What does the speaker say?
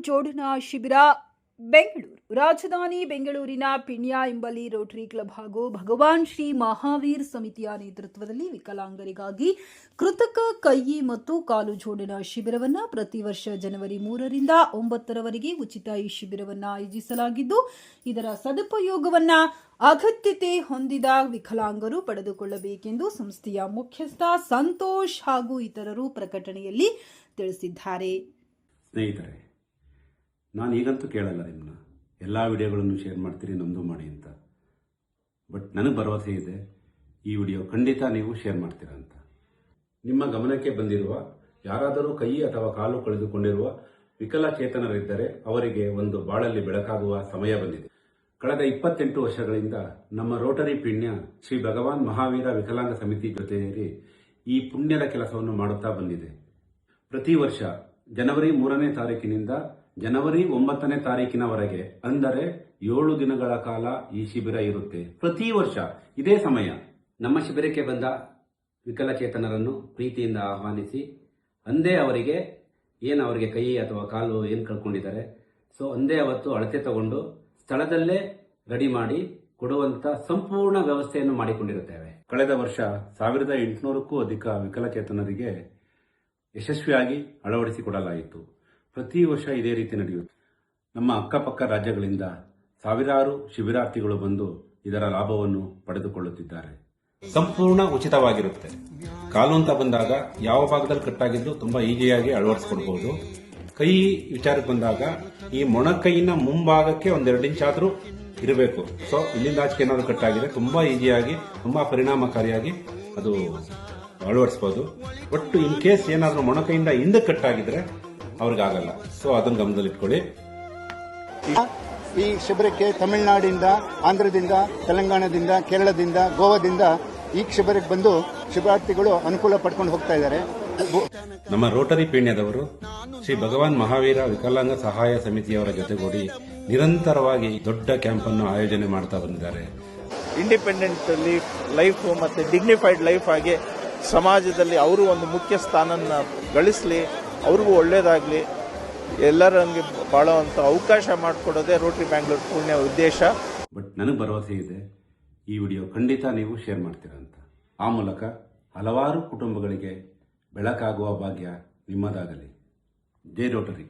ಜೋಡಣಾ ಶಿಬಿರ ಬೆಂಗಳೂರು. ರಾಜಧಾನಿ ಬೆಂಗಳೂರಿನ ಪಿಣ್ಯ ಎಂಬಲ್ಲಿ ರೋಟರಿ ಕ್ಲಬ್ ಹಾಗೂ ಭಗವಾನ್ ಶ್ರೀ ಮಹಾವೀರ್ ಸಮಿತಿಯ ನೇತೃತ್ವದಲ್ಲಿ ವಿಕಲಾಂಗರಿಗಾಗಿ ಕೃತಕ ಕೈ ಮತ್ತು ಕಾಲು ಜೋಡಣಾ ಶಿಬಿರವನ್ನು ಪ್ರತಿ ವರ್ಷ ಜನವರಿ 3ರಿಂದ 9ರವರೆಗೆ ಉಚಿತ ಈ ಶಿಬಿರವನ್ನು ಆಯೋಜಿಸಲಾಗಿದ್ದು, ಇದರ ಸದುಪಯೋಗವನ್ನು ಅಗತ್ಯತೆ ಹೊಂದಿದ ವಿಕಲಾಂಗರು ಪಡೆದುಕೊಳ್ಳಬೇಕೆಂದು ಸಂಸ್ಥೆಯ ಮುಖ್ಯಸ್ಥ ಸಂತೋಷ್ ಹಾಗೂ ಇತರರು ಪ್ರಕಟಣೆಯಲ್ಲಿ ತಿಳಿಸಿದ್ದಾರೆ. ಸ್ನೇಹಿತರೆ, ನಾನು ಈಗಂತೂ ಕೇಳಲ್ಲ ನಿಮ್ಮನ್ನ, ಎಲ್ಲ ವಿಡಿಯೋಗಳನ್ನು ಶೇರ್ ಮಾಡ್ತೀರಿ, ನಮ್ಮದು ಮಾಡಿ ಅಂತ. ಬಟ್ ನನಗೆ ಭರವಸೆ ಇದೆ, ಈ ವಿಡಿಯೋ ಖಂಡಿತ ನೀವು ಶೇರ್ ಮಾಡ್ತೀರಾ ಅಂತ. ನಿಮ್ಮ ಗಮನಕ್ಕೆ ಬಂದಿರುವ ಯಾರಾದರೂ ಕೈ ಅಥವಾ ಕಾಲು ಕಳೆದುಕೊಂಡಿರುವ ವಿಕಲಚೇತನರಿದ್ದರೆ ಅವರಿಗೆ ಒಂದು ಬಾಳಲ್ಲಿ ಬೆಳಕಾಗುವ ಸಮಯ ಬಂದಿದೆ. ಕಳೆದ 28 ವರ್ಷಗಳಿಂದ ನಮ್ಮ ರೋಟರಿ ಪಿಣ್ಯ ಶ್ರೀ ಭಗವಾನ್ ಮಹಾವೀರ ವಿಕಲಾಂಗ ಸಮಿತಿ ಜೊತೆ ಸೇರಿ ಈ ಪುಣ್ಯದ ಕೆಲಸವನ್ನು ಮಾಡುತ್ತಾ ಬಂದಿದೆ. ಪ್ರತಿ ವರ್ಷ ಜನವರಿ 3ನೇ ತಾರೀಕಿನಿಂದ ಜನವರಿ 9ನೇ ತಾರೀಕಿನವರೆಗೆ, ಅಂದರೆ 7 ದಿನಗಳ ಕಾಲ ಈ ಶಿಬಿರ ಇರುತ್ತೆ. ಪ್ರತಿ ವರ್ಷ ಇದೇ ಸಮಯ ನಮ್ಮ ಶಿಬಿರಕ್ಕೆ ಬಂದ ವಿಕಲಚೇತನರನ್ನು ಪ್ರೀತಿಯಿಂದ ಆಹ್ವಾನಿಸಿ, ಅಂದೇ ಅವರಿಗೆ ಅವರಿಗೆ ಕೈ ಅಥವಾ ಕಾಲು ಕಳ್ಕೊಂಡಿದ್ದಾರೆ, ಸೊ ಅಂದೇ ಅವತ್ತು ಅಳತೆ ತಗೊಂಡು ಸ್ಥಳದಲ್ಲೇ ರೆಡಿ ಮಾಡಿ ಕೊಡುವಂತ ಸಂಪೂರ್ಣ ವ್ಯವಸ್ಥೆಯನ್ನು ಮಾಡಿಕೊಂಡಿರುತ್ತೇವೆ. ಕಳೆದ ವರ್ಷ 1800ಕ್ಕೂ ಅಧಿಕ ವಿಕಲಚೇತನರಿಗೆ ಯಶಸ್ವಿಯಾಗಿ ಅಳವಡಿಸಿಕೊಡಲಾಯಿತು. ಪ್ರತಿ ವರ್ಷ ಇದೇ ರೀತಿ ನಡೆಯುತ್ತೆ. ನಮ್ಮ ಅಕ್ಕಪಕ್ಕ ರಾಜ್ಯಗಳಿಂದ ಸಾವಿರಾರು ಶಿಬಿರಾರ್ಥಿಗಳು ಬಂದು ಇದರ ಲಾಭವನ್ನು ಪಡೆದುಕೊಳ್ಳುತ್ತಿದ್ದಾರೆ. ಸಂಪೂರ್ಣ ಉಚಿತವಾಗಿರುತ್ತೆ. ಕಾಲು ಅಂತ ಬಂದಾಗ ಯಾವ ಭಾಗದಲ್ಲಿ ಕಟ್ಟಾಗಿದ್ದು ತುಂಬಾ ಈಸಿಯಾಗಿ ಅಳವಡಿಸಿಕೊಡಬಹುದು. ಕೈ ವಿಚಾರಕ್ಕೆ ಬಂದಾಗ ಈ ಮೊಣಕೈಯಿನ ಮುಂಭಾಗಕ್ಕೆ 1-2 ಇಂಚ್ ಆದ್ರೂ ಇರಬೇಕು. ಸೊ ಇಲ್ಲಿಂದ ಆಚೆಗೆ ಏನಾದ್ರು ಕಟ್ಟಾಗಿದೆ ತುಂಬಾ ಈಸಿಯಾಗಿ, ತುಂಬಾ ಪರಿಣಾಮಕಾರಿಯಾಗಿ ಅದು ಅಳವಡಿಸಬಹುದು. ಒಟ್ಟು ಇನ್ ಕೇಸ್ ಏನಾದ್ರೂ ಮೊಣಕೈಯಿಂದ ಹಿಂದೆ ಕಟ್ಟಾಗಿದ್ರೆ ಅವ್ರಿಗಾಗಲ್ಲ. ಸೊ ಅದನ್ನು ಗಮನದಲ್ಲಿಟ್ಕೊಳ್ಳಿ. ಈ ಶಿಬಿರಕ್ಕೆ ತಮಿಳುನಾಡಿಂದ, ಆಂಧ್ರದಿಂದ, ತೆಲಂಗಾಣದಿಂದ, ಕೇರಳದಿಂದ, ಗೋವಾದಿಂದ ಈ ಶಿಬಿರಕ್ಕೆ ಬಂದು ಶಿಬಿರಾರ್ಥಿಗಳು ಅನುಕೂಲ ಪಡ್ಕೊಂಡು ಹೋಗ್ತಾ ಇದ್ದಾರೆ. ನಮ್ಮ ರೋಟರಿ ಪಿಣ್ಯದವರು ಶ್ರೀ ಭಗವಾನ್ ಮಹಾವೀರ ವಿಕಲಾಂಗ ಸಹಾಯ ಸಮಿತಿಯವರ ಜೊತೆಗೂಡಿ ನಿರಂತರವಾಗಿ ದೊಡ್ಡ ಕ್ಯಾಂಪ್ ಅನ್ನು ಆಯೋಜನೆ ಮಾಡ್ತಾ ಬಂದಿದ್ದಾರೆ. ಇಂಡಿಪೆಂಡೆಂಟ್ ಲೈಫ್ ಮತ್ತೆ ಡಿಗ್ನಿಫೈಡ್ ಲೈಫ್ ಆಗಿ ಸಮಾಜದಲ್ಲಿ ಅವರು ಒಂದು ಮುಖ್ಯ ಸ್ಥಾನನ ಗಳಿಸಲಿ, ಅವ್ರಿಗೂ ಒಳ್ಳೇದಾಗಲಿ, ಎಲ್ಲರಂಗೆ ಬಾಳುವಂಥ ಅವಕಾಶ ಮಾಡಿಕೊಡೋದೇ ರೋಟರಿ ಬ್ಯಾಂಗ್ಳೂರ್ ಪುಣ್ಯ ಉದ್ದೇಶ. ಬಟ್ ನನಗೆ ಭರವಸೆ ಇದೆ, ಈ ವಿಡಿಯೋ ಖಂಡಿತ ನೀವು ಶೇರ್ ಮಾಡ್ತೀರಾ ಅಂತ. ಆ ಮೂಲಕ ಹಲವಾರು ಕುಟುಂಬಗಳಿಗೆ ಬೆಳಕಾಗುವ ಭಾಗ್ಯ ನಿಮ್ಮದಾಗಲಿ. ಜೈ ರೋಟರಿ.